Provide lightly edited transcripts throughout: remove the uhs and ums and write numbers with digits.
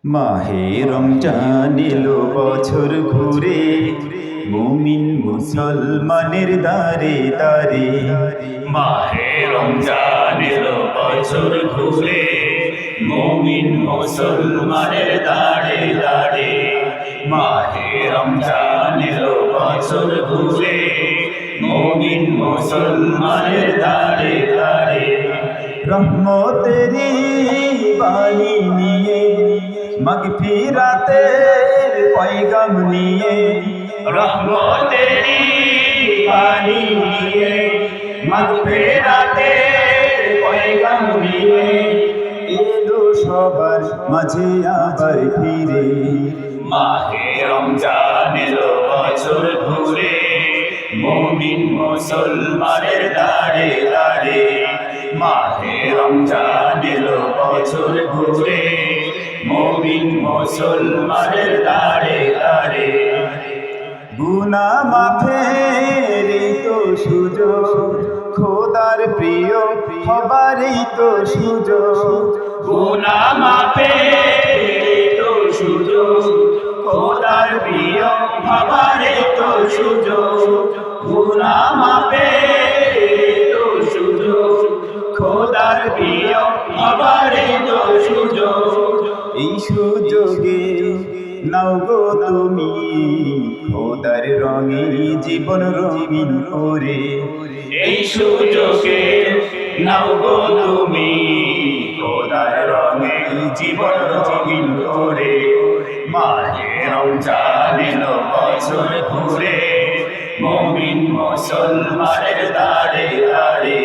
মাহে রমজান এলো বছর ঘুরে, মুমিন মুসলমানের দারে দারে। মাহে রমজান এলো বছর ঘুরে, মুমিন মুসলমানের দাঁড়ে দাঁড়ে। মাহে রমজান এলো বছর ঘুরে, মুমিন মুসলমানের দাঁড়ে দাঁড়ে। রহমতেরি বাণী নিয়ে, মাগফিরাতের পয়গাম নিয়ে, রহমতেরি বাণী নিয়ে, মাগফিরাতের পয়গাম নিয়ে, এলো সবার মাঝে আবার ফিরে। মাহে রমজান এলো বছর ঘুরে, মুমিন মুসলমানের দাঁড়ে দাঁড়ে। মাহে রমজান এলো বছর ঘুরে, মুমিন মুসলমানের দাঁড়ে দাঁড়ে। গুনাহ মাফের তো সুযোগ, খোদার প্রিয় হবারই তো সুযোগ। গুনাহ মাফের তো সুযোগ, খোদার প্রিয় হবার তো সুযোগ। গুনাহ মাফের তো সুযোগ, খোদার প্রিয় হবার তো সুযোগ। এই সুযোগে নাও গো তুমি, খোদার রঙে জীবন রঙিন করে। এই সুযোগে নাও গো তুমি, খোদার রঙে জীবন রঙিন করে। মাহে রমজান এলো বছর ঘুরে, মুমিন মুসলমানের দাঁড়ে দাঁড়ে।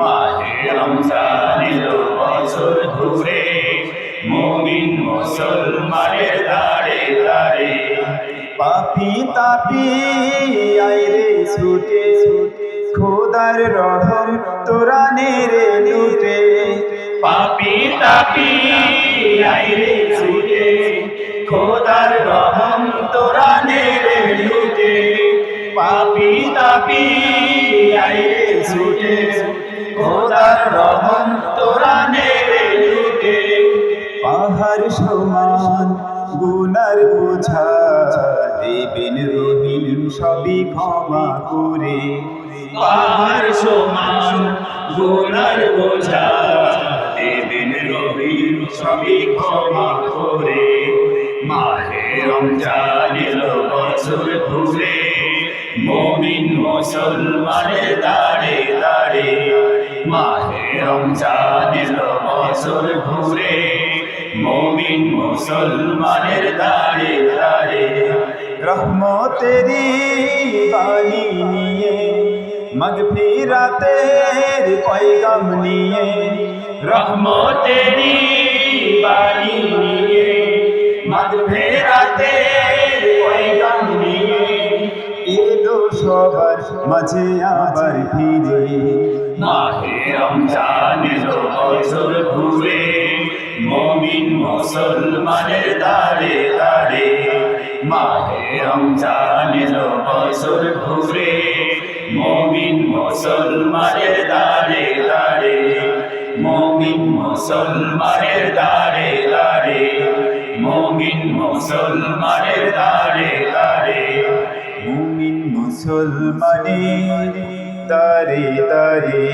মাহে রমজান এলো বছর ঘুরে, মুমিন মুসলমানের দাঁড়ে দাঁড়ে। পাপি তাপি আইরে ছুটে, খোদার রহম তোরা নেরে লুটে। পাপি তাপি আইরে ছুটে, খোদার রহম তোরা নেড়ে লুটে। পাপি তাপি আইরে ছুটে, খোদার রহম তোরা নেড়ে লুটে। পাহাড় সমান গুনার বোঝা, দেবেন রহিম সবই ক্ষমা করে। পাহাড় সমান গুনার বোঝা, দেবেন রহিম সবই ক্ষমা করে। মাহে রমজান এলো বছর ঘুরে, মুমিন মুসলমানের দাঁড়ে দাঁড়ে। মাহে রমজান এলো বছর ঘুরে, মুমিন মুসলমানের দাঁড়ে দাঁড়ে। রহমতেরি বাণী নিয়ে, মাগফিরাতের পয়গাম নিয়ে। রহমতেরি বাণী নিয়ে, মাগফিরাতের পয়গাম নিয়ে, এলো সবার মাঝে আবার ফিরে। মাহে রমজান এলো বছর ঘুরে, মুমিন মুসলমানের দাঁড়ে দাঁড়ে। মাহে রমজান এলো বছর ঘুরে, মুমিন মুসলমানের দাঁড়ে দাঁড়ে। মুমিন মুসলমানের দাঁড়ে দাঁড়ে, মুমিন মুসলমানের দাঁড়ে দাঁড়ে। মুমিন মুসলমানের দারে দারে।